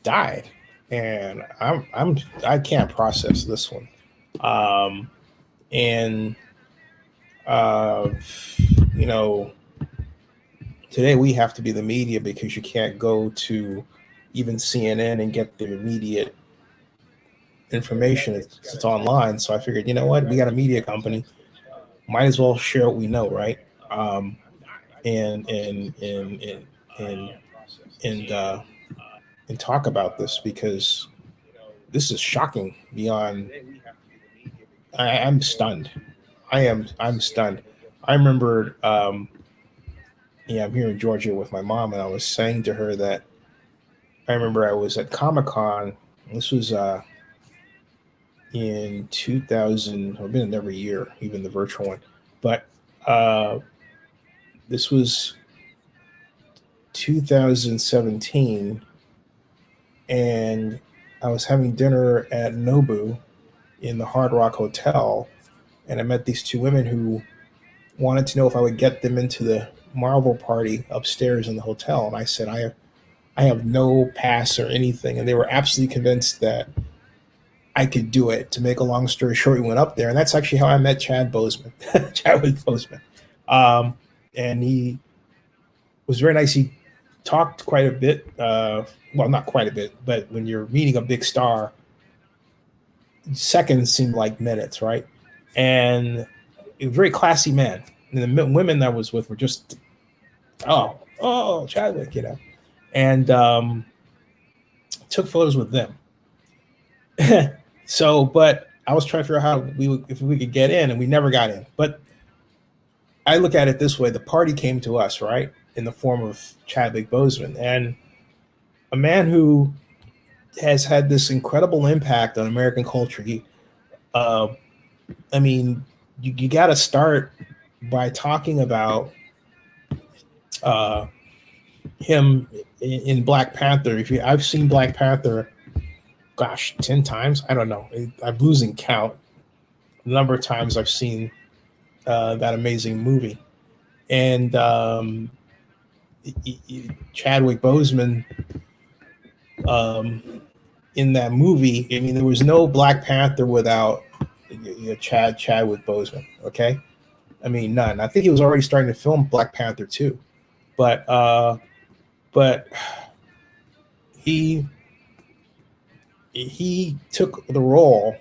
died, and I can't process this one. Um, and uh, you know, today we have to be the media because you can't go to even CNN and get the immediate information. It's online. So I figured, you know what, we got a media company, might as well share what we know, right? Um, and and and and talk about this because this is shocking beyond. I'm stunned. I'm stunned. I remember, yeah, I'm here in Georgia with my mom, and I was saying to her that I remember I was at Comic Con. This was in 2000. I've been every year, even the virtual one, but uh, this was 2017, and I was having dinner at Nobu in the Hard Rock Hotel, and I met these two women who wanted to know if I would get them into the Marvel party upstairs in the hotel. And I said, I have no pass or anything. And they were absolutely convinced that I could do it. To make a long story short, we went up there. And that's actually how I met Chad Boseman, Chadwick Boseman. Um, and he was very nice. He talked quite a bit. Well, not quite a bit, but when you're meeting a big star, seconds seem like minutes, right? And a very classy man. And the women that I was with were just, Chadwick, and took photos with them. So, but I was trying to figure out how if we could get in, and we never got in. But I look at it this way: the party came to us, right, in the form of Chadwick Boseman, and a man who has had this incredible impact on American culture. Uh, I mean, you got to start by talking about uh, him in Black Panther. I've seen Black Panther, gosh, 10 times. I don't know. I'm losing count. The number of times I've seen that amazing movie, and Chadwick Boseman um, in that movie. I mean, there was no Black Panther without Chadwick Boseman. Okay, I mean none. I think he was already starting to film Black Panther too, but but he he took the role.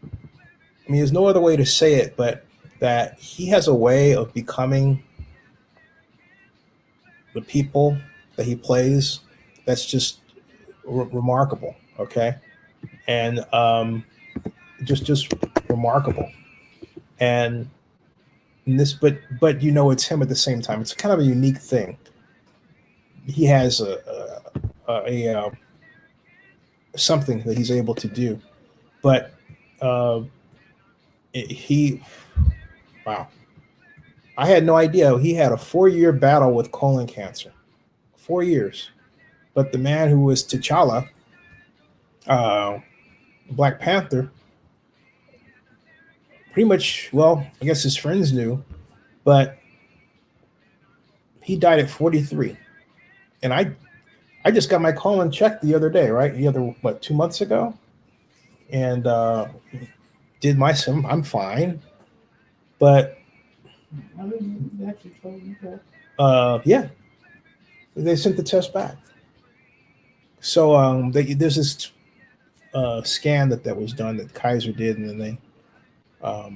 I mean, there's no other way to say it, but that he has a way of becoming the people that he plays. That's just remarkable. Okay, and just remarkable. And this, but it's him at the same time. It's kind of a unique thing. He has a something that he's able to do, but uh, he, wow, I had no idea he had a 4-year battle with colon cancer, 4 years. But the man who was T'Challa, uh, Black Panther, pretty much, well, I guess his friends knew, but he died at 43. And I just got my colon checked the other day, right? The other, what, 2 months ago? And did my sim. I'm fine. But yeah, they sent the test back. So there's this scan that was done that Kaiser did, and then they. But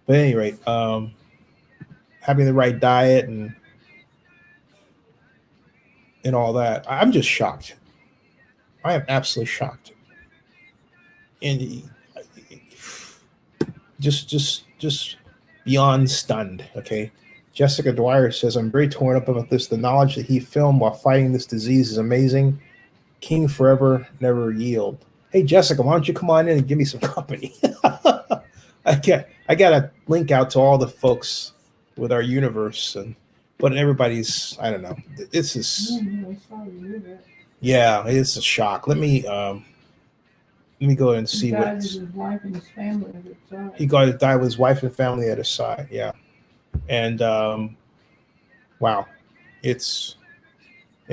at any rate, having the right diet and all that, I'm just shocked. I am absolutely shocked, and just beyond stunned. Okay, Jessica Dwyer says, "I'm very torn up about this. The knowledge that he filmed while fighting this disease is amazing. King forever, never yield." Hey, Jessica, why don't you come on in and give me some company? I got to link out to all the folks with our universe, but everybody's, I don't know. This is, yeah, it's a shock. Let me go and see what his wife and his family at his side. He got to die with his wife and family at his side. Yeah, and wow, and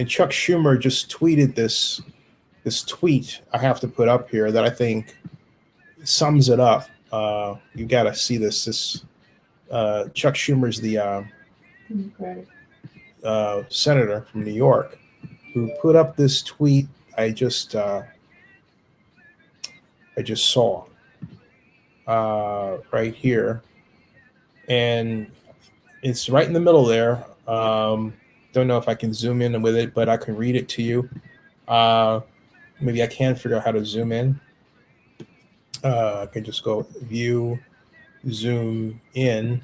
Chuck Schumer just tweeted this this tweet I have to put up here that I think sums it up. You got to see this. Chuck Schumer's the senator from New York who put up this tweet. I just saw right here, and it's right in the middle there. Don't know if I can zoom in with it, but I can read it to you. Maybe I can figure out how to zoom in. I can just go view, zoom in,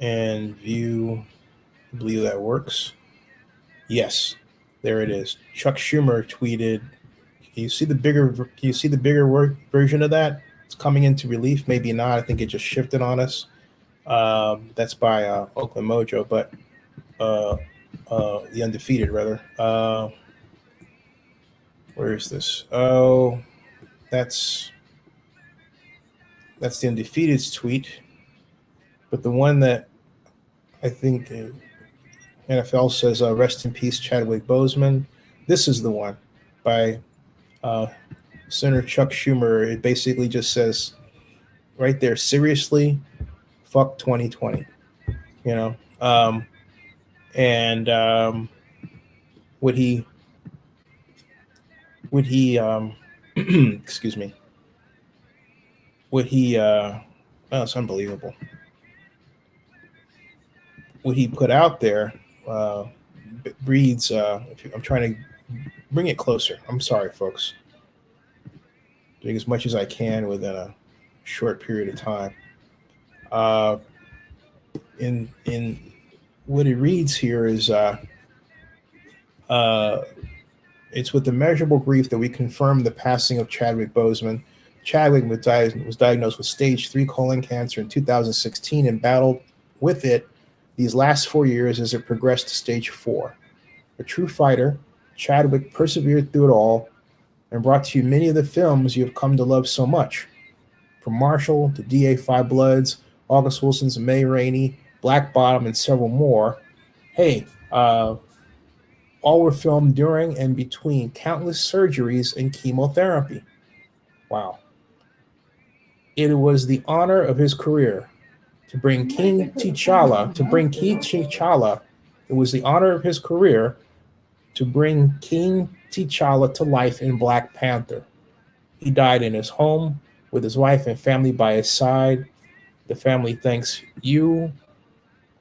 and view. I believe that works. Yes, there it is. Chuck Schumer tweeted. Can you see the bigger? Can you see the bigger version of that? It's coming into relief. Maybe not. I think it just shifted on us. That's by Oakland Mojo, but the undefeated rather. Where is this? Oh, that's the undefeated's tweet. But the one that I think NFL says, "Rest in peace, Chadwick Boseman." This is the one by Senator Chuck Schumer. It basically just says right there, seriously, fuck 2020. You know, and would he excuse me, would he oh, it's unbelievable. What he put out there reads, I'm trying to bring it closer. I'm sorry, folks. Doing as much as I can within a short period of time. In what it reads here is, it's with immeasurable grief that we confirm the passing of Chadwick Boseman. Chadwick was diagnosed with stage 3 colon cancer in 2016 and battled with it these last 4 years as it progressed to stage 4. A true fighter, Chadwick persevered through it all and brought to you many of the films you have come to love so much. From Marshall to DA Five Bloods, August Wilson's May Rainey, Black Bottom, and several more. Hey, all were filmed during and between countless surgeries and chemotherapy. Wow. It was the honor of his career to bring King T'Challa. It was the honor of his career to bring King T'Challa to life in Black Panther. He died in his home with his wife and family by his side. The family thanks you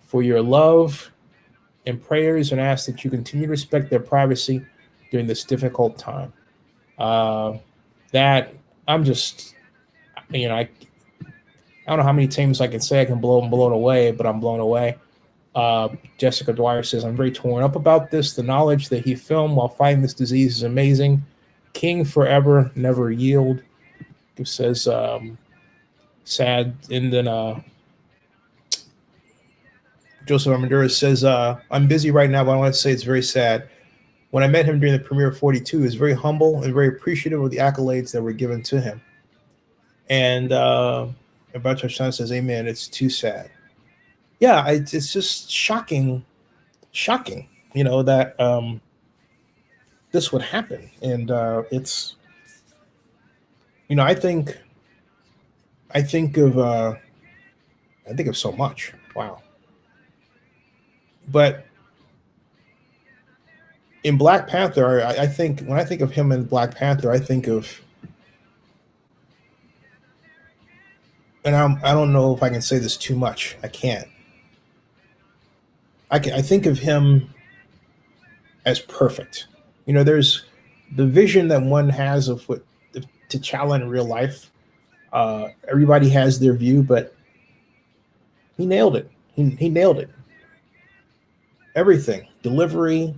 for your love and prayers and asks that you continue to respect their privacy during this difficult time. That I'm just, I don't know how many times I can say I'm blown away, but I'm blown away. Jessica Dwyer says, I'm very torn up about this. The knowledge that he filmed while fighting this disease is amazing. King forever, never yield. It says, sad. And then Joseph Armendura says, I'm busy right now, but I want to say it's very sad. When I met him during the premiere of 42, he was very humble and very appreciative of the accolades that were given to him. And Bacha says, amen, it's too sad. Yeah, it's just shocking, that this would happen. And it's, I think of so much. Wow. But in Black Panther, I think when I think of him in Black Panther, I think of, and I don't know if I can say this too much. I can't. I think of him as perfect. There's the vision that one has of what T'Challa in real life. Everybody has their view, but he nailed it. He nailed it. Everything, delivery,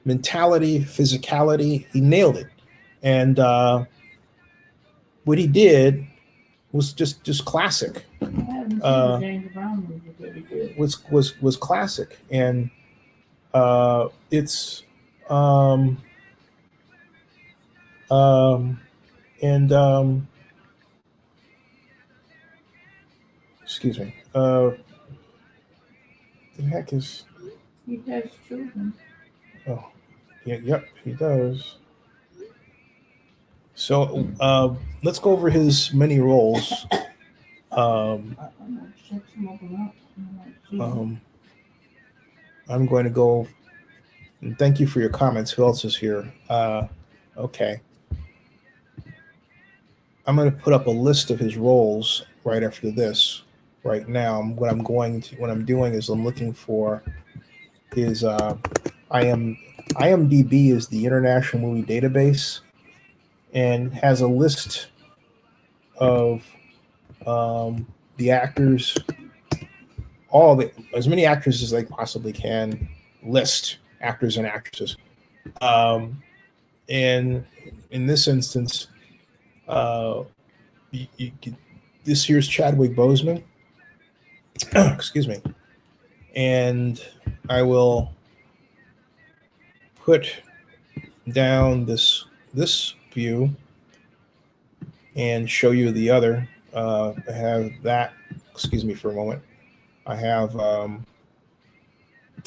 mentality, physicality, he nailed it. And what he did was just classic. Was classic, and it's excuse me. The heck is? He has children. Oh, Yep, he does. So let's go over his many roles. Um, I'm going to go. And thank you for your comments. Who else is here? Okay. I'm going to put up a list of his roles right after this. Right now, what I'm doing is I'm looking for his IMDb is the International Movie Database, and has a list of the actors, as many actors as they possibly can list actors and actresses. And in this instance, uh, this here's Chadwick Boseman. Excuse me. And I will put down this view and show you the other. I have that. Excuse me for a moment. I have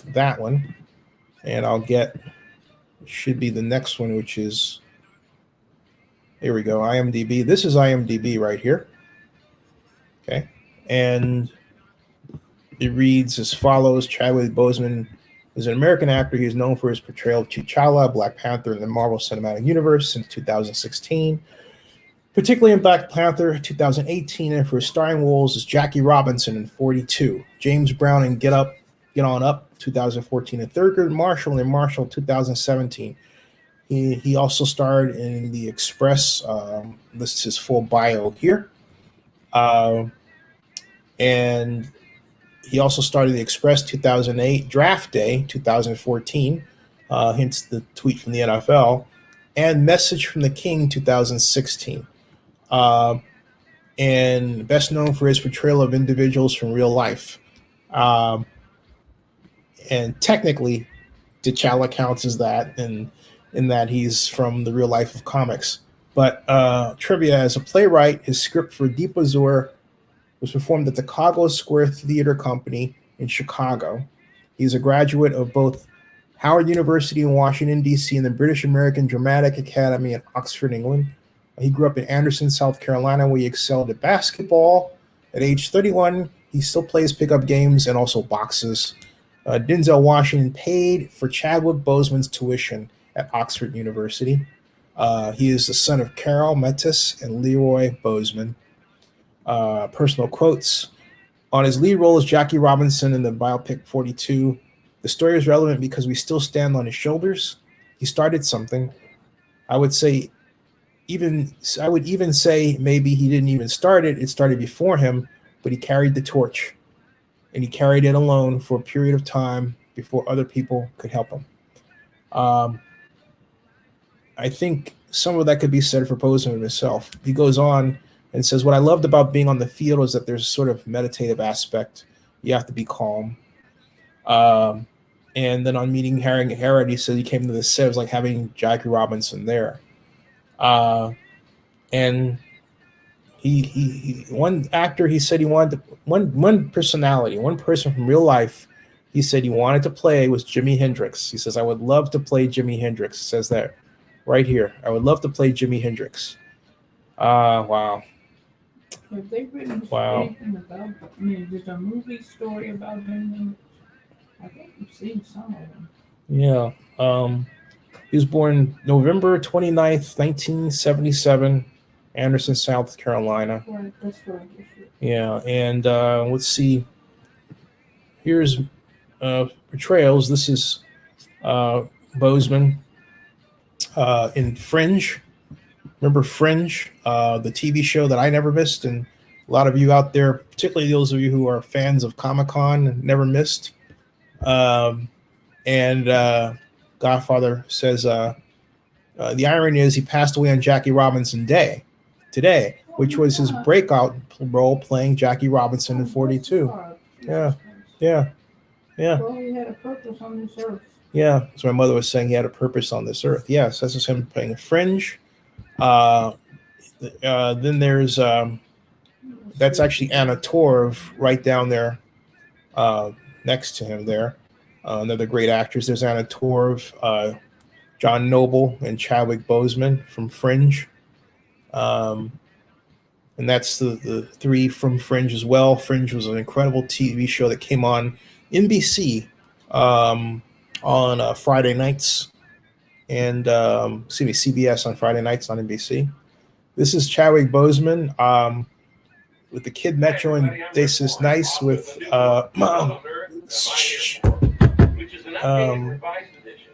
that one, and I'll get should be the next one, which is here we go. IMDb. This is IMDb right here. Okay, and it reads as follows: Chadwick Boseman is an American actor. He is known for his portrayal of T'Challa, Black Panther in the Marvel Cinematic Universe since 2016, particularly in Black Panther 2018, and for his starring roles as Jackie Robinson in 42, James Brown in Get On Up 2014, and Thurgood Marshall in Marshall 2017. He also starred in The Express. Lists his full bio here. And he also started The Express 2008, Draft Day 2014, hence the tweet from the NFL, and Message from the King 2016. And best known for his portrayal of individuals from real life. And technically, T'Challa counts as that, and in that he's from the real life of comics. But trivia: as a playwright, his script for Deep Azure was performed at the Chicago Square Theater Company in Chicago. He's a graduate of both Howard University in Washington, D.C., and the British American Dramatic Academy in Oxford, England. He grew up in Anderson, South Carolina, where he excelled at basketball. At age 31, he still plays pickup games and also boxes. Denzel Washington paid for Chadwick Boseman's tuition at Oxford University. He is the son of Carol Metis and Leroy Boseman. Personal quotes: on his lead role as Jackie Robinson in the biopic 42, the story is relevant because we still stand on his shoulders. He started something. I would even say maybe he didn't even start it. It started before him, but he carried the torch, and he carried it alone for a period of time before other people could help him. I think some of that could be said for Boseman himself. He goes on and says, what I loved about being on the field is that there's a sort of meditative aspect. You have to be calm. And then on meeting Harry Harrod, he said he came to the set. It was like having Jackie Robinson there. And he one actor, he said he wanted one personality, one person from real life. He said he wanted to play was Jimi Hendrix. He says, I would love to play Jimi Hendrix. It says that right here. I would love to play Jimi Hendrix. Wow. Have they written anything about? I mean, there's a movie story about him. I think you've seen some of them. Yeah. He was born November 29th, 1977, Anderson, South Carolina. Right, that's right. Yeah, and let's see. Here's portrayals. This is Boseman in Fringe. Remember Fringe, the TV show that I never missed, and a lot of you out there, particularly those of you who are fans of Comic-Con, never missed. And Godfather says the irony is he passed away on Jackie Robinson Day today, which was his breakout role playing Jackie Robinson in 42. Yeah. Well, he had a purpose on this earth. Yeah, so my mother was saying he had a purpose on this earth. Yes, this is him playing a Fringe. Then there's that's actually Anna Torv right down there next to him there. Another great actress. There's Anna Torv. John Noble and Chadwick Boseman from Fringe. And that's the three from Fringe as well. Fringe was an incredible TV show that came on NBC on Friday nights, and CBS on Friday nights on NBC. This is Chadwick Boseman with the Kid Metro and This Is Nice with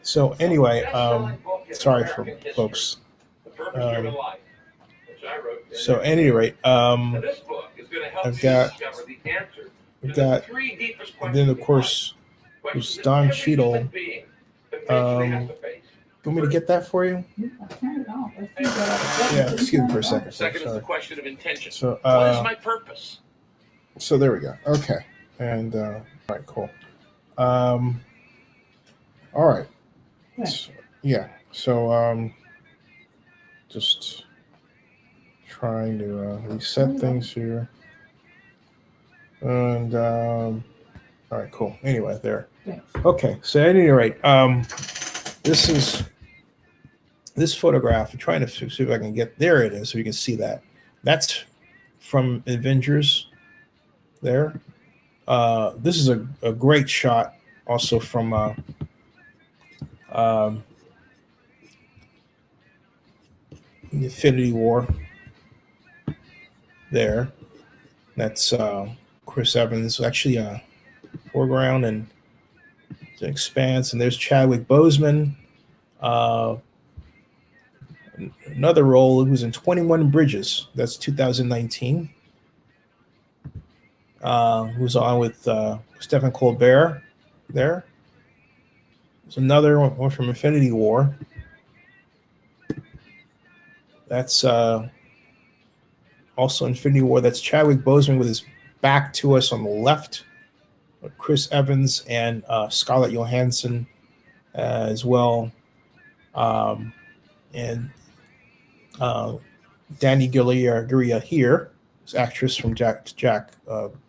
so anyway, sorry for folks. So at any rate, I've got, and then of course, there's Don Cheadle. You want me to get that for you? Yeah, excuse me for a second. Second is the question of intention. So, what is my purpose? So there we go. Okay, and all right, cool. All right. Yeah. So just trying to reset things here. And all right, cool. Anyway, there. Okay. So at any rate, this photograph. I'm trying to see if I can get there. It is, so you can see that. That's from Avengers. There. This is a great shot, also from Infinity War. There. That's Chris Evans, actually foreground, and the Expanse. And there's Chadwick Boseman. Another role, he was in 21 Bridges. That's 2019. Who was on with Stephen Colbert there. There's another one from Infinity War. That's also Infinity War. That's Chadwick Boseman with his back to us on the left. Chris Evans and Scarlett Johansson as well. And Danny Gurria here, this actress from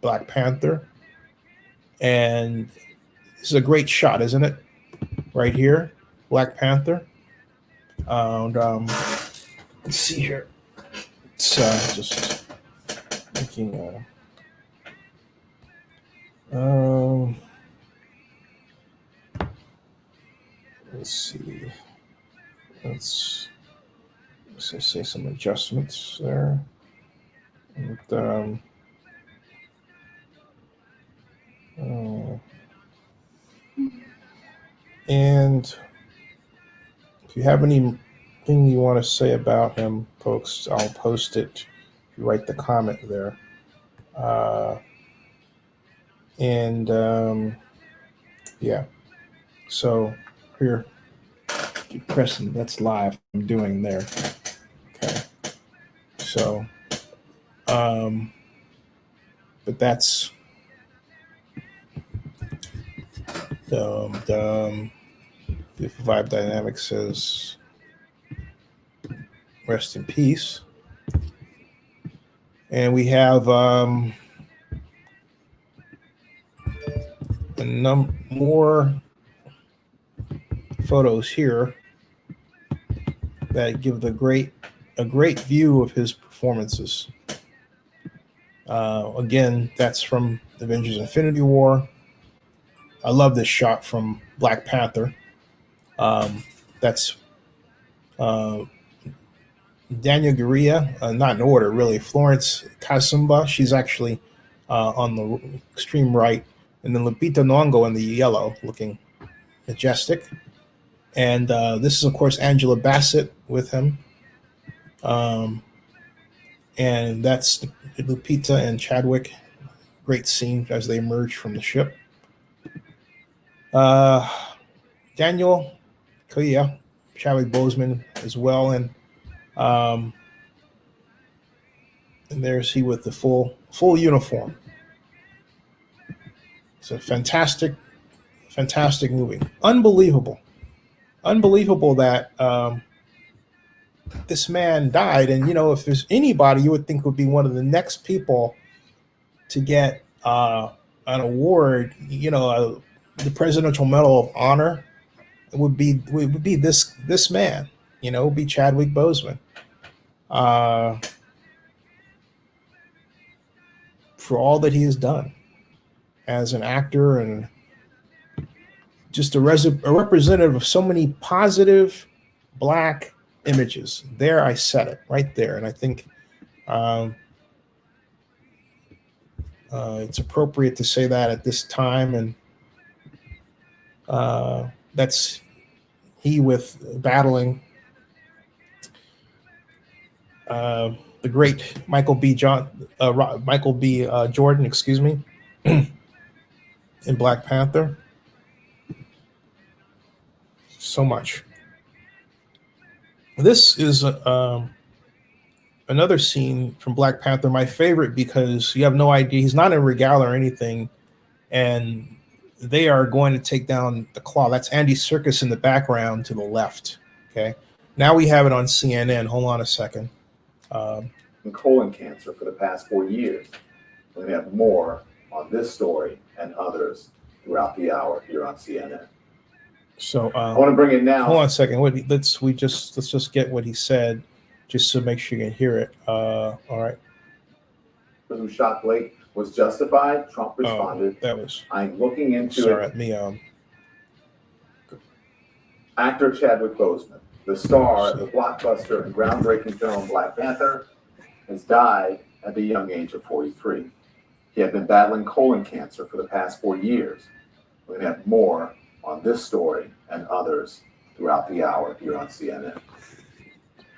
Black Panther. And this is a great shot, isn't it? Right here, Black Panther. And let's see here. It's just thinking. Let's see. Let's say some adjustments there. And if you have anything you want to say about him, folks, I'll post it. If you write the comment there. Yeah. So here, keep pressing. That's live. I'm doing there. Okay. So, but that's the Vibe Dynamics says rest in peace. And we have more photos here that give a great view of his performances. Again, that's from Avengers Infinity War. I love this shot from Black Panther. That's Daniel Gurria, not in order really. Florence Kasumba, she's actually on the extreme right. And then Lupita Nyong'o in the yellow, looking majestic. And this is, of course, Angela Bassett with him. And that's Lupita and Chadwick. Great scene as they emerge from the ship. Daniel Kaluuya, Chadwick Boseman as well. And there's he with the full uniform. It's a fantastic movie. Unbelievable that this man died. And, you know, if there's anybody you would think would be one of the next people to get an award, you know, the Presidential Medal of Honor, would be this man. You know, would be Chadwick Boseman. For all that he has done as an actor and just a representative of so many positive Black images. There, I said it right there, and I think it's appropriate to say that at this time, and that's he with battling the great Michael B. Jordan, excuse me, in Black Panther. So much. This is another scene from Black Panther, my favorite, because you have no idea. He's not in regala or anything, and they are going to take down the Claw. That's Andy Serkis in the background to the left. Okay. Now we have it on CNN. Hold on a second. Colon cancer for the past 4 years. We're going to have more on this story and others throughout the hour here on CNN. So I want to bring it now. Hold on a second. Let's just get what he said, just to make sure you can hear it. All right. Who shot Blake was justified. Trump responded. That was. I'm looking into sorry, it. Me. Actor Chadwick Boseman, the star of the blockbuster and groundbreaking film Black Panther, has died at the young age of 43. He had been battling colon cancer for the past 4 years. We're going to have more on this story and others throughout the hour here on CNN.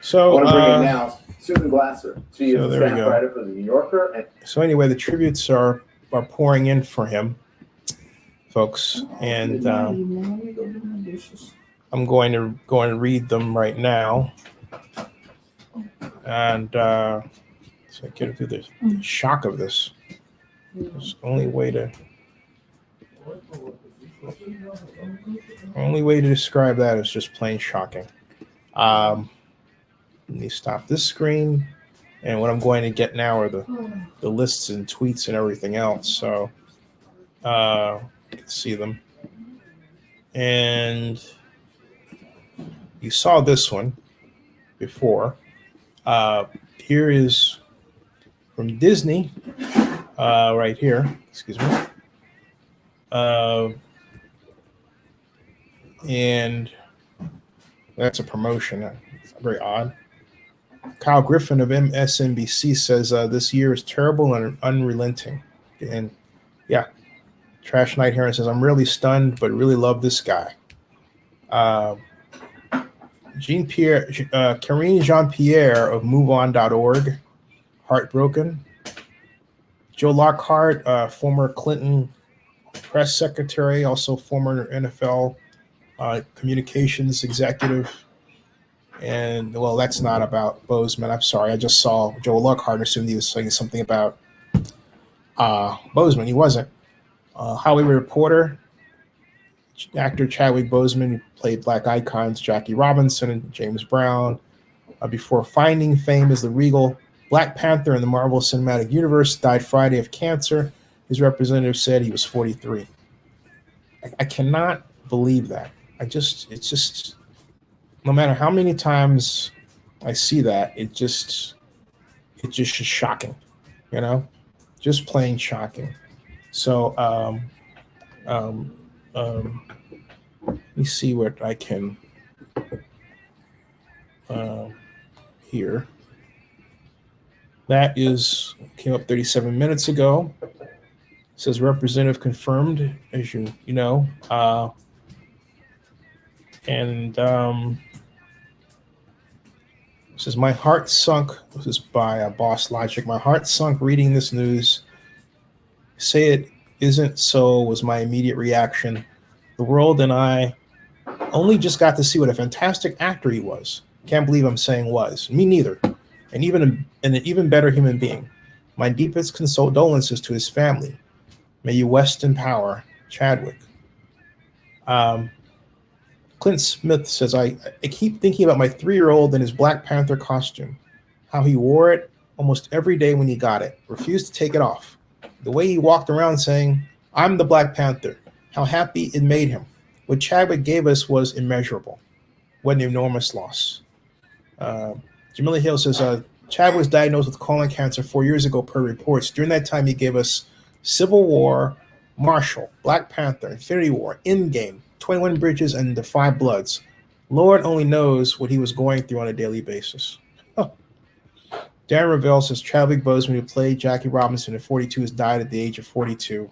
So I want to bring in now Susan Glasser. She is so a staff writer for The New Yorker. And so anyway, the tributes are pouring in for him, folks, and I'm going to read them right now, and so I get through the shock of this. It's the only way to describe that is just plain shocking. Let me stop this screen, and what I'm going to get now are the lists and tweets and everything else. So you can see them, and you saw this one before. Here is from Disney, right here. Excuse me. And that's a promotion. It's very odd. Kyle Griffin of MSNBC says this year is terrible and unrelenting. And yeah, Trash Night Heron says, I'm really stunned, but really love this guy. Karine Jean-Pierre of MoveOn.org, heartbroken. Joe Lockhart, former Clinton press secretary, also former NFL communications executive. And, well, that's not about Boseman. I'm sorry. I just saw Joe Lockhart and assumed he was saying something about Boseman. He wasn't. Hollywood Reporter, actor Chadwick Boseman, who played Black icons Jackie Robinson and James Brown. Before finding fame as the regal Black Panther in the Marvel Cinematic Universe, died Friday of cancer. His representative said he was 43. I cannot believe that. It's just, no matter how many times I see that, it's just shocking, you know, just plain shocking. So, let me see what I can hear. That came up 37 minutes ago. It says representative confirmed, as you know, and it says my heart sunk. This is by Boss Logic. My heart sunk reading this news. Say it isn't so was my immediate reaction. The world and I only just got to see what a fantastic actor he was. Can't believe I'm saying was. Me neither. And an even better human being. My deepest condolences to his family. May you rest in power, Chadwick. Clint Smith says, I keep thinking about my 3-year-old in his Black Panther costume. How he wore it almost every day when he got it. Refused to take it off. The way he walked around saying, I'm the Black Panther. How happy it made him. what Chadwick gave us was immeasurable. What an enormous loss. Jamila Hill says, Chadwick was diagnosed with colon cancer 4 years ago per reports. During that time, he gave us Civil War, Marshall, Black Panther, Infinity War, Endgame, 21 Bridges, and The Five Bloods. Lord only knows what he was going through on a daily basis. Darren Ravel says, Chadwick Boseman, who played Jackie Robinson at 42, has died at the age of 42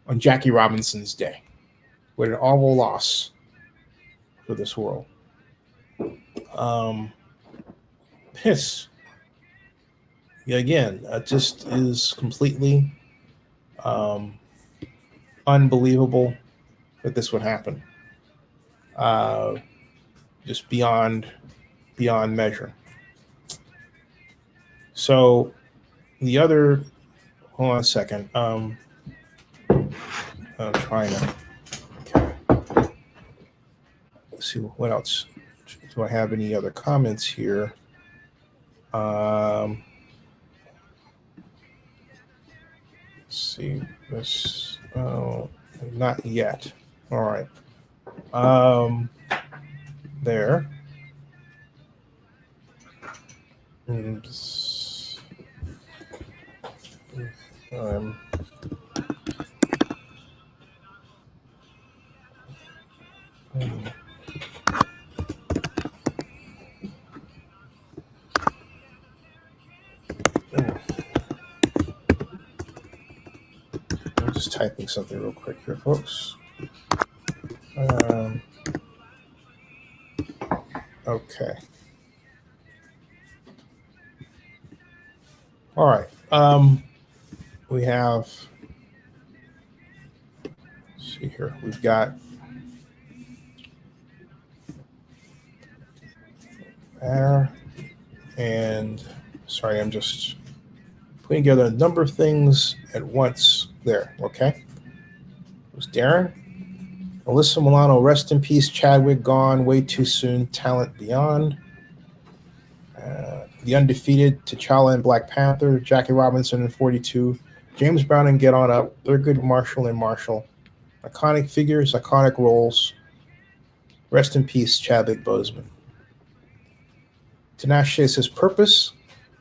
on Jackie Robinson's day. What an awful loss for this world. This, again, just is completely unbelievable that this would happen. Just beyond measure. So the other, hold on a second. I'm trying to, okay. Let's see what else. Do I have any other comments here? Let's see this. Oh, not yet. All right. There. And, I'm just typing something real quick here, folks. Okay. All right. We have, let's see here. We've got there, and sorry, I'm just putting together a number of things at once there. Okay. It was Darren. Alyssa Milano, rest in peace. Chadwick, gone way too soon. Talent beyond. The undefeated T'Challa and Black Panther. Jackie Robinson in 42. James Brown and Get On Up. Thurgood Marshall and Marshall. Iconic figures, iconic roles. Rest in peace, Chadwick Boseman. Tinashe says, purpose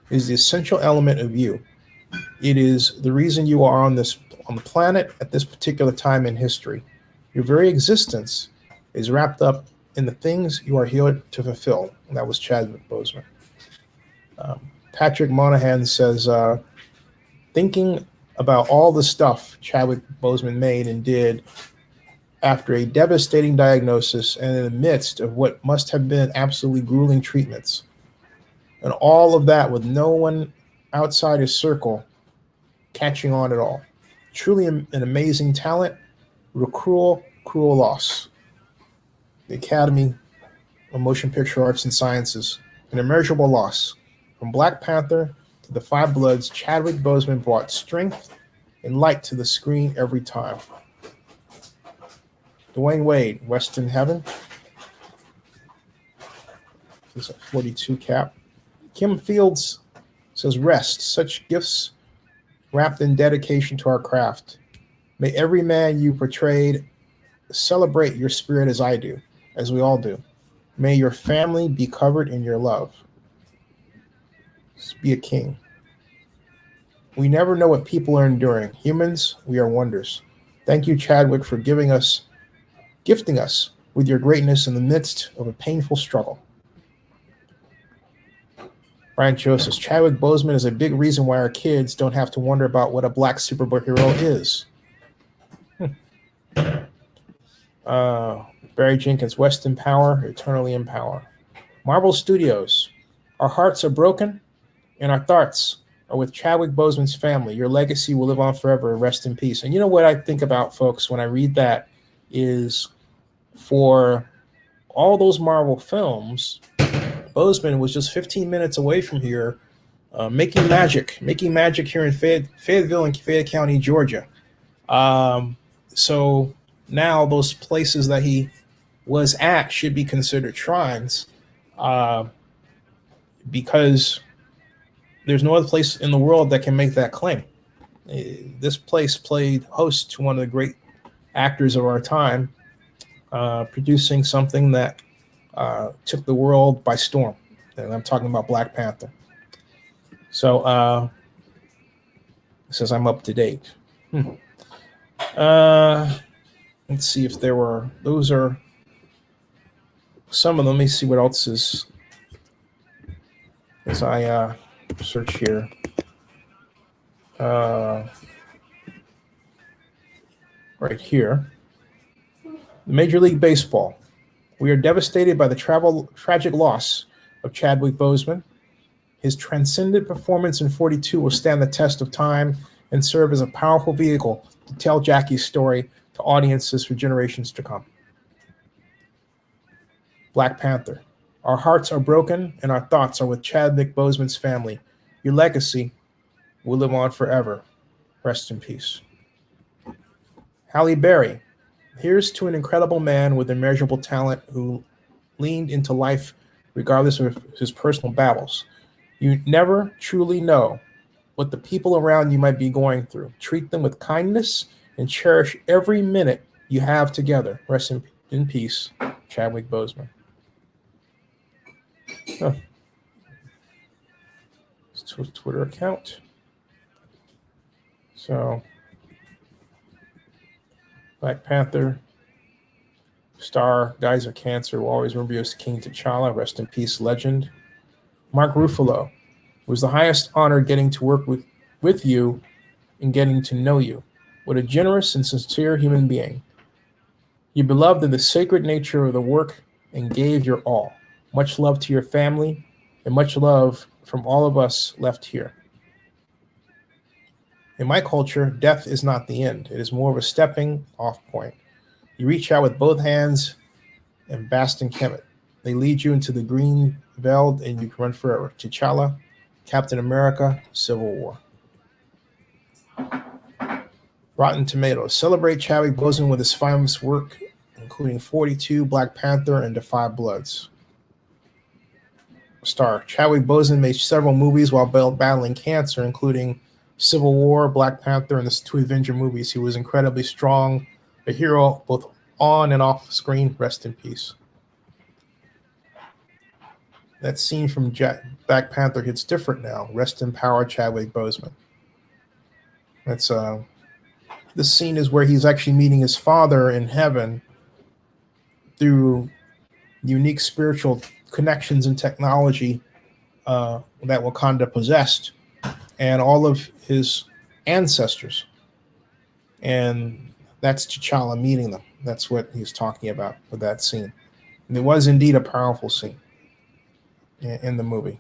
is the essential element of you. It is the reason you are on the planet at this particular time in history. Your very existence is wrapped up in the things you are here to fulfill. And that was Chadwick Boseman. Patrick Monahan says, thinking about all the stuff Chadwick Boseman made and did after a devastating diagnosis and in the midst of what must have been absolutely grueling treatments, and all of that with no one outside his circle catching on at all. Truly an amazing talent, with a cruel, cruel loss. The Academy of Motion Picture Arts and Sciences, an immeasurable loss. From Black Panther to The Five Bloods, Chadwick Boseman brought strength and light to the screen every time. Dwayne Wade, Rest in Heaven. This is a 42 cap. Kim Fields says, rest, such gifts wrapped in dedication to our craft. May every man you portrayed celebrate your spirit as I do, as we all do. May your family be covered in your love. Be a king. We never know what people are enduring. Humans, we are wonders. Thank you, Chadwick, for gifting us with your greatness in the midst of a painful struggle. Brian Joseph, Chadwick Boseman is a big reason why our kids don't have to wonder about what a black superhero is. Barry Jenkins, West in Power, Eternally in Power. Marvel Studios, our hearts are broken and our thoughts are with Chadwick Boseman's family. Your legacy will live on forever. Rest in peace. And you know what I think about, folks, when I read that is, for all those Marvel films, Boseman was just 15 minutes away from here, making magic here in Fayetteville and Fayette County, Georgia. So now those places that he was at should be considered shrines, because there's no other place in the world that can make that claim. This place played host to one of the great actors of our time, producing something that took the world by storm. And I'm talking about Black Panther. So it says I'm up to date. Let's see if there were, those are some of them. Let me see what else is, as I search here. Right here. Major League Baseball. We are devastated by the tragic loss of Chadwick Boseman. His transcendent performance in 42 will stand the test of time and serve as a powerful vehicle to tell Jackie's story to audiences for generations to come. Black Panther. Our hearts are broken and our thoughts are with Chadwick Boseman's family. Your legacy will live on forever. Rest in peace. Halle Berry. Here's to an incredible man with immeasurable talent who leaned into life regardless of his personal battles. You never truly know what the people around you might be going through. Treat them with kindness and cherish every minute you have together. Rest in peace, Chadwick Boseman. Oh. Twitter account. So, Black Panther star dies of cancer. Will always remember you as King T'Challa. Rest in peace, legend. Mark Ruffalo was the highest honor getting to work with you and getting to know you. What a generous and sincere human being. You beloved in the sacred nature of the work and gave your all. Much love to your family and much love from all of us left here. In my culture, death is not the end. It is more of a stepping off point. You reach out with both hands and Baston Kemet. They lead you into the green veld and you can run forever. T'Challa, Captain America, Civil War. Rotten Tomatoes. Celebrate Chadwick Boseman with his finest work, including 42, Black Panther, and The Five Bloods. Star. Chadwick Boseman made several movies while battling cancer, including Civil War, Black Panther, and the two Avenger movies. He was incredibly strong, a hero both on and off screen. Rest in peace. That scene from Black Panther hits different now. Rest in power, Chadwick Boseman. That's this scene is where he's actually meeting his father in heaven through unique spiritual connections and technology that Wakanda possessed, and all of his ancestors. And that's T'Challa meeting them. That's what he's talking about with that scene. And it was indeed a powerful scene in the movie.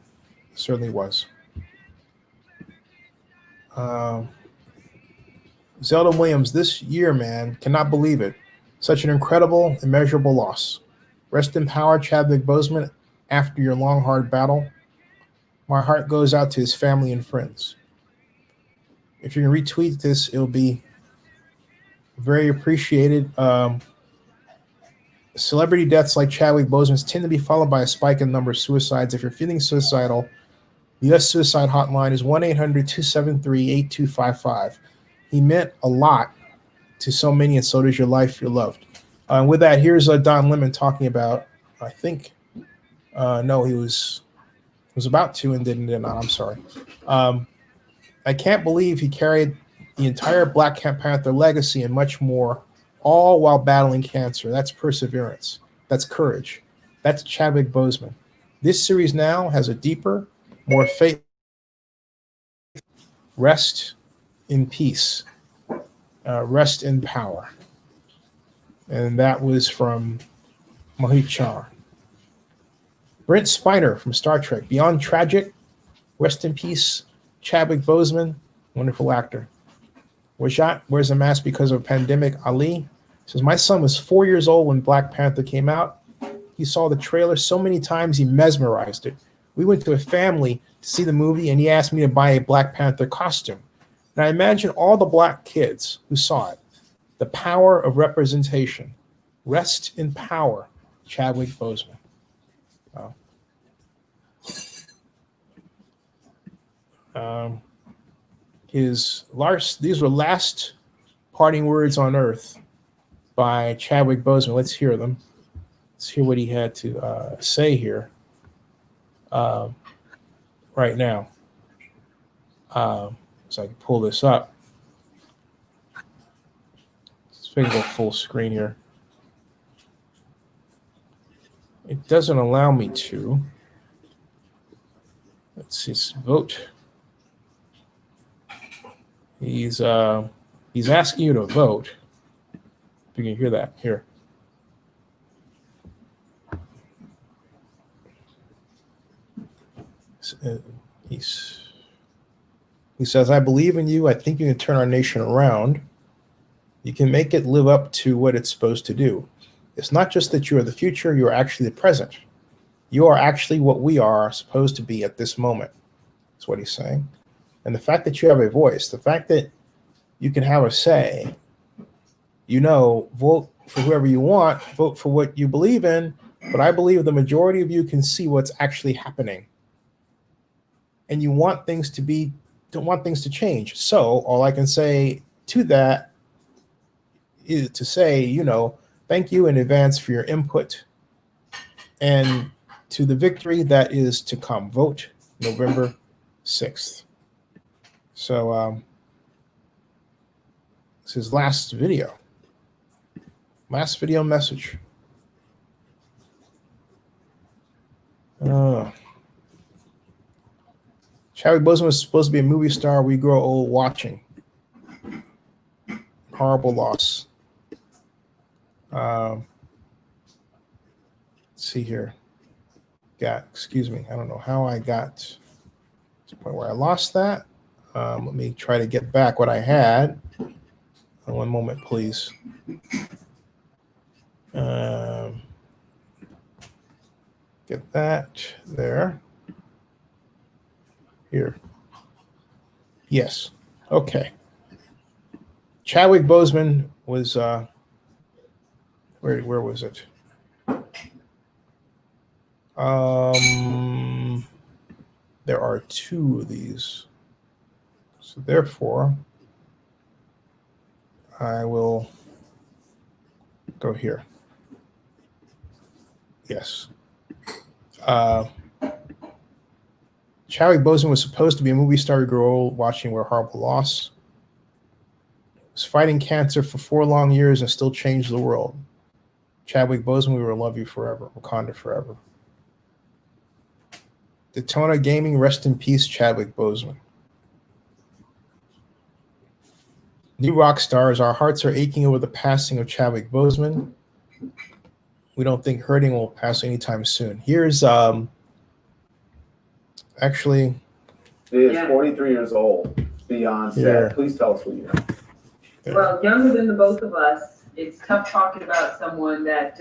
It certainly was. Zelda Williams, this year, man, cannot believe it. Such an incredible, immeasurable loss. Rest in power, Chadwick Boseman, after your long, hard battle. My heart goes out to his family and friends. If you can retweet this, it'll be very appreciated. Celebrity deaths like Chadwick Boseman's tend to be followed by a spike in the number of suicides. If you're feeling suicidal, the U.S. suicide hotline is 1-800-273-8255. He meant a lot to so many, and so does your life, your loved. With that, here's Don Lemon talking about, I think, no, he was about to and did not. I'm sorry. I can't believe he carried the entire Black Panther legacy and much more, all while battling cancer. That's perseverance. That's courage. That's Chadwick Boseman. This series now has a deeper, more faith. Rest in peace. Rest in power. And that was from Mohit Char. Brent Spiner from Star Trek. Beyond tragic, rest in peace, Chadwick Boseman, wonderful actor. Was shot, wears a mask because of a pandemic. Ali says, my son was 4 years old when Black Panther came out. He saw the trailer so many times he mesmerized it. We went to a family to see the movie and he asked me to buy a Black Panther costume. And I imagine all the black kids who saw it. The power of representation. Rest in power, Chadwick Boseman. Wow. These were last parting words on earth by Chadwick Boseman. Let's hear them. Let's hear what he had to say here right now. So I can pull this up. Let's go full screen here. It doesn't allow me to. Let's see, vote. He's asking you to vote. If you can hear that here. He says, I believe in you. I think you can turn our nation around. You can make it live up to what it's supposed to do. It's not just that you are the future, you are actually the present. You are actually what we are supposed to be at this moment. That's what he's saying. And the fact that you have a voice, the fact that you can have a say, vote for whoever you want, vote for what you believe in, but I believe the majority of you can see what's actually happening. And you want things to don't want things to change. So all I can say to that is to say, thank you in advance for your input and to the victory that is to come. Vote November 6th. So this is his last video message. Chadwick Boseman was supposed to be a movie star we grow old watching. Horrible loss. Let's see here. Excuse me. I don't know how I got to the point where I lost that. Let me try to get back what I had. One moment, please. Get that there. Here. Yes. Okay. Chadwick Boseman was where was it? There are two of these. So therefore, I will go here. Yes. Chadwick Boseman was supposed to be a movie star we grew old watching. We're a horrible loss. Was fighting cancer for 4 long years and still changed the world. Chadwick Boseman, we will love you forever. Wakanda forever. Daytona Gaming, rest in peace, Chadwick Boseman. New rock stars, our hearts are aching over the passing of Chadwick Boseman. We don't think hurting will pass anytime soon. Here's actually. He is 43 years old. Beyond said. Please tell us what you know. Well, younger than the both of us. It's tough talking about someone that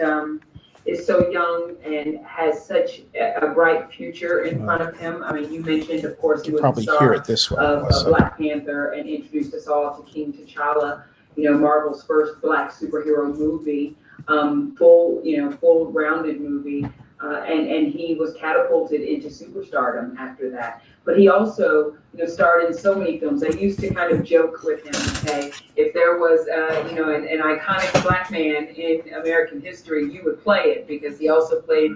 is so young and has such a bright future in front of him. I mean, you mentioned, of course, he was the star of Black Panther and introduced us all to King T'Challa, Marvel's first Black superhero movie, full rounded movie. And he was catapulted into superstardom after that. But he also, starred in so many films. I used to kind of joke with him and say, if there was, an iconic Black man in American history, you would play it, because he also played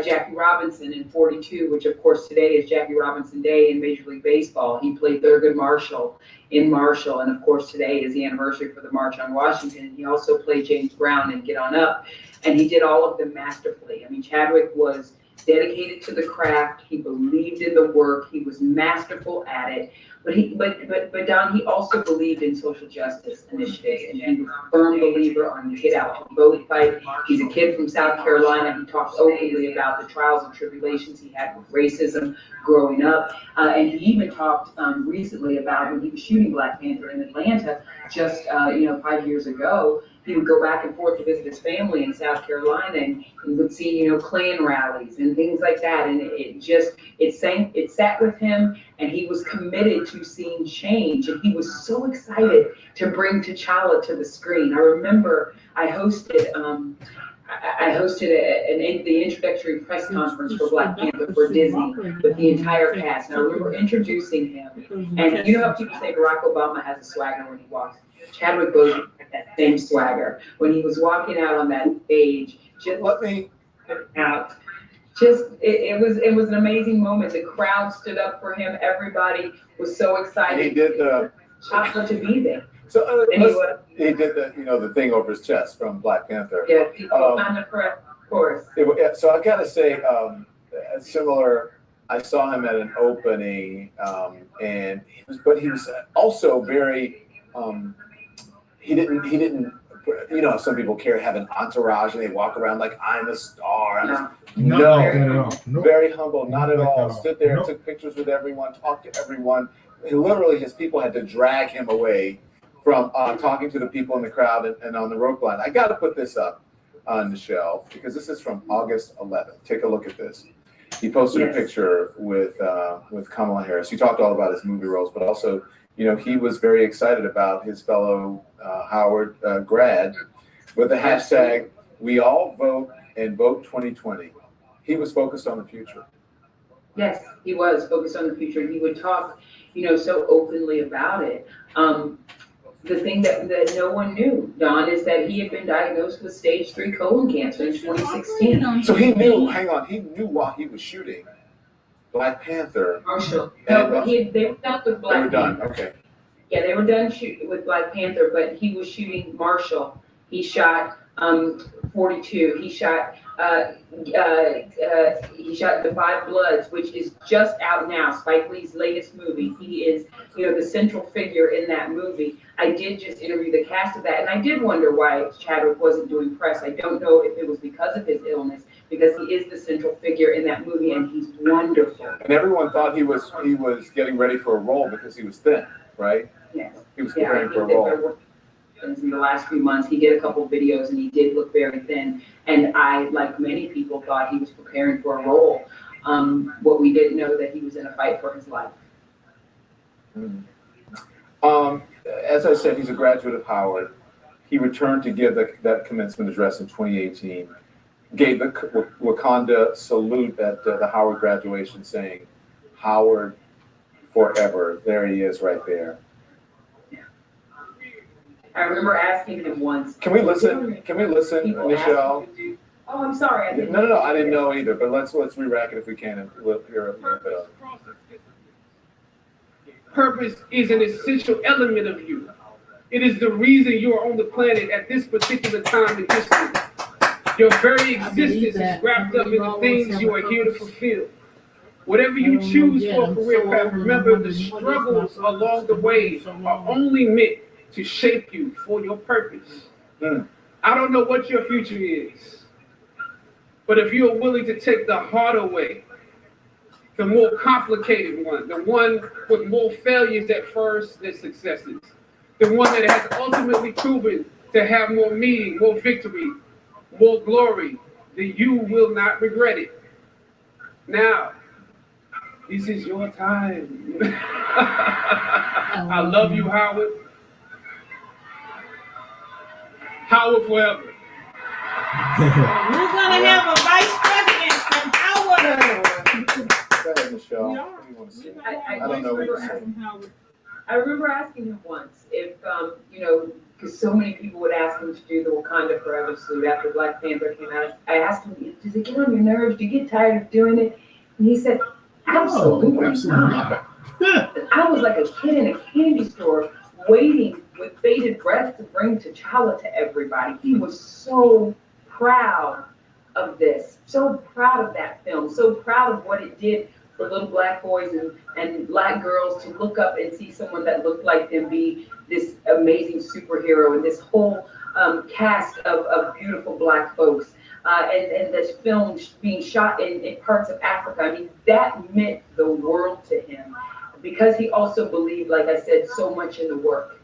Jackie Robinson in 42, which of course today is Jackie Robinson Day in Major League Baseball. He played Thurgood Marshall in Marshall, and of course today is the anniversary for the March on Washington. He also played James Brown in Get On Up, and he did all of them masterfully. I mean, Chadwick was dedicated to the craft. He believed in the work. He was masterful at it. But Don, he also believed in social justice initiatives, and he was a firm believer on the Get Out and Vote fight. He's a kid from South Carolina. He talks openly about the trials and tribulations he had with racism growing up. And he even talked recently about when he was shooting Black Panther in Atlanta just 5 years ago. He would go back and forth to visit his family in South Carolina, and he would see, Klan rallies and things like that. And it sat with him, and he was committed to seeing change. And he was so excited to bring T'Challa to the screen. I remember I hosted I hosted the introductory press conference for Black Panther for Disney with the entire cast, and I remember introducing him. And you know how people say Barack Obama has a swagger when he walks? Chadwick Boseman had that same swagger when he was walking out on that stage. Just Let me out. It was an amazing moment. The crowd stood up for him. Everybody was so excited. And he did the to be there. So And he did the thing over his chest from Black Panther. Yeah, people on the press, of course. So I gotta say, similar. I saw him at an opening, and he was also very. He didn't. You know, some people have an entourage and they walk around like I'm a star. No, very humble, not at all. Stood there, took pictures with everyone, talked to everyone. And literally, his people had to drag him away from talking to the people in the crowd and on the rope line. I got to put this up on the shelf because this is from August 11th. Take a look at this. He posted a picture with Kamala Harris. He talked all about his movie roles, but also, you know, he was very excited about his fellow Howard grad with the hashtag "We all vote and vote 2020." He was focused on the future. Yes, he was focused on the future. He would talk, you know, so openly about it. The thing that no one knew, Don, is that he had been diagnosed with stage 3 colon cancer in 2016. So he knew. Hang on, he knew while he was shooting Black Panther. Marshall. No, but they were done with Black Panther. They were done. Okay. Yeah, they were done shooting with Black Panther, but he was shooting Marshall. He shot 42. He shot The Five Bloods, which is just out now. Spike Lee's latest movie. He is, you know, the central figure in that movie. I did just interview the cast of that, and I did wonder why Chadwick wasn't doing press. I don't know if it was because of his illness, because he is the central figure in that movie, and he's wonderful. And everyone thought he was getting ready for a role because he was thin, right? Yes. He was preparing for a role. In the last few months, he did a couple of videos and he did look very thin. And I, like many people, thought he was preparing for a role. What we didn't know that he was in a fight for his life. As I said, he's a graduate of Howard. He returned to give that commencement address in 2018. Gave the Wakanda salute at the Howard graduation, saying, "Howard forever." There he is, right there. I remember asking him once. Can we listen, Michelle? Oh, I'm sorry. No, I didn't know either. But let's re-rack it if we can, and we'll hear a little bit of it. Purpose is an essential element of you. It is the reason you are on the planet at this particular time in history. Your very existence is wrapped up in the things you are here to fulfill. Whatever you choose for a career path, remember the struggles along the way are only meant to shape you for your purpose. I don't know what your future is, but if you are willing to take the harder way, the more complicated one, the one with more failures at first than successes, the one that has ultimately proven to have more meaning, more victory, more glory, then you will not regret it. Now, this is your time. I love you, Howard. Howard forever. We're gonna have a vice president from Howard. Go ahead, Michelle. What do you want to say? I don't know what you're saying. I remember asking him once if, you know, because so many people would ask him to do the Wakanda Forever salute after Black Panther came out. I asked him, does it get on your nerves? Do you get tired of doing it? And he said, absolutely not. I was like a kid in a candy store waiting with bated breath to bring T'Challa to everybody. He was so proud of this, so proud of that film, so proud of what it did for little Black boys and Black girls to look up and see someone that looked like them be this amazing superhero, and this whole cast of beautiful Black folks. And this film being shot in parts of Africa. I mean, that meant the world to him, because he also believed, like I said, so much in the work.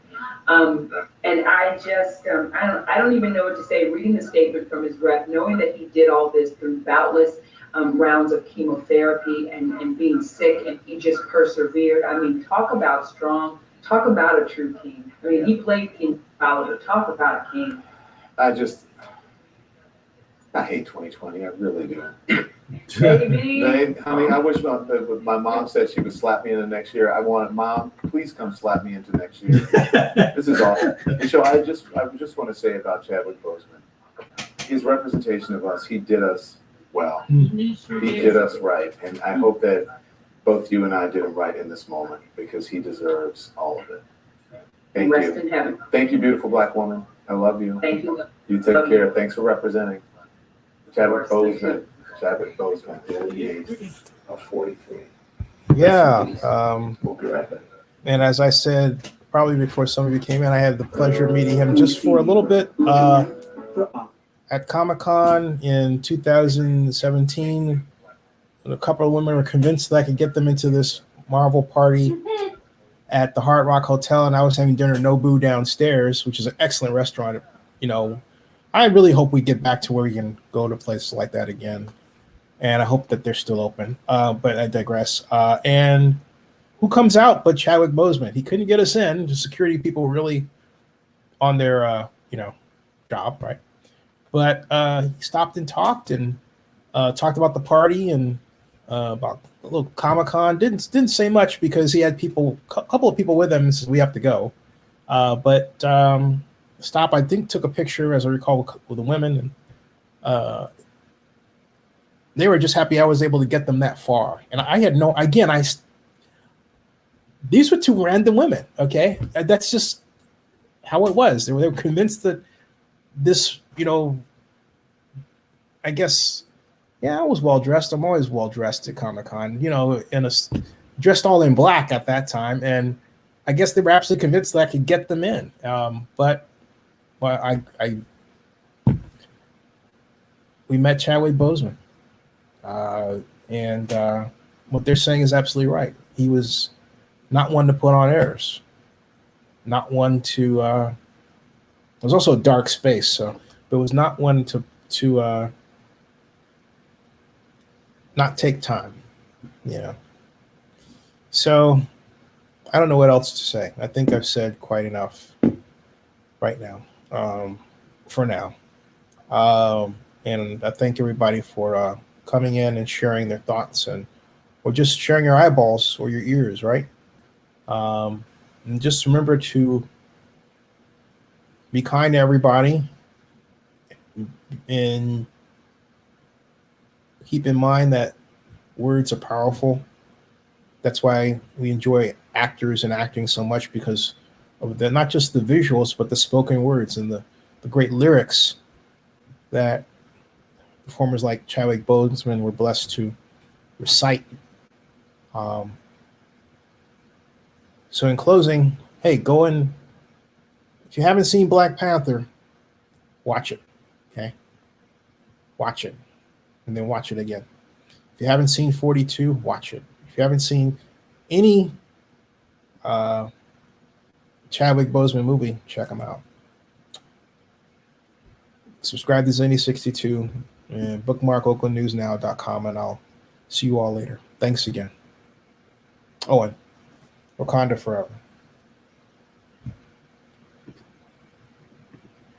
And I just, I don't even know what to say. Reading the statement from his rep, knowing that he did all this through boundless rounds of chemotherapy and being sick, and he just persevered. I mean, talk about strong, talk about a true king. I mean, he played King T'Challa, talk about a king. I hate 2020. I really do. Baby. Honey, I wish my mom said she would slap me into next year. I wanted, Mom, please come slap me into next year. This is awful. And so I just want to say about Chadwick Boseman, his representation of us, he did us well. He did us right. And I hope that both you and I did him right in this moment because he deserves all of it. Thank Rest you. in heaven. Thank you, beautiful black woman. I love you. Thank you. You take care. Thanks for representing. Chadwick Boseman. Chadwick Boseman at the age of 43. Yeah. We'll be right back. And as I said, probably before some of you came in, I had the pleasure of meeting him just for a little bit at Comic-Con in 2017. A couple of women were convinced that I could get them into this Marvel party at the Hard Rock Hotel, and I was having dinner at Nobu downstairs, which is an excellent restaurant. You know, I really hope we get back to where we can go to places like that again. And I hope that they're still open. But I digress. And who comes out but Chadwick Boseman? He couldn't get us in. The security people were really on their, job, right? But he stopped and talked talked about the party and about a little Comic-Con. Didn't say much because he had a couple of people with him and said, we have to go. But Stop, I think, took a picture, as I recall, with the women. And they were just happy I was able to get them that far. And I had these were two random women, okay? That's just how it was. They were convinced that this, I guess, I was well-dressed. I'm always well-dressed at Comic-Con, dressed all in black at that time. And I guess they were absolutely convinced that I could get them in. We met Chadwick Boseman. And what they're saying is absolutely right. He was not one to put on airs, not one to. It was also a dark space, but it was not one to not take time, So I don't know what else to say. I think I've said quite enough right now, for now. And I thank everybody for coming in and sharing their thoughts or just sharing your eyeballs or your ears, right? And just remember to be kind to everybody and keep in mind that words are powerful. That's why we enjoy actors and acting so much, because of not just the visuals, but the spoken words and the great lyrics that performers like Chadwick Boseman were blessed to recite. So in closing, hey, go and, if you haven't seen Black Panther, watch it, okay? Watch it, and then watch it again. If you haven't seen 42, watch it. If you haven't seen any Chadwick Boseman movie, check them out. Subscribe to Zenny62 and bookmark oaklandnewsnow.com, and I'll see you all later. Thanks again. Oh, and Wakanda forever.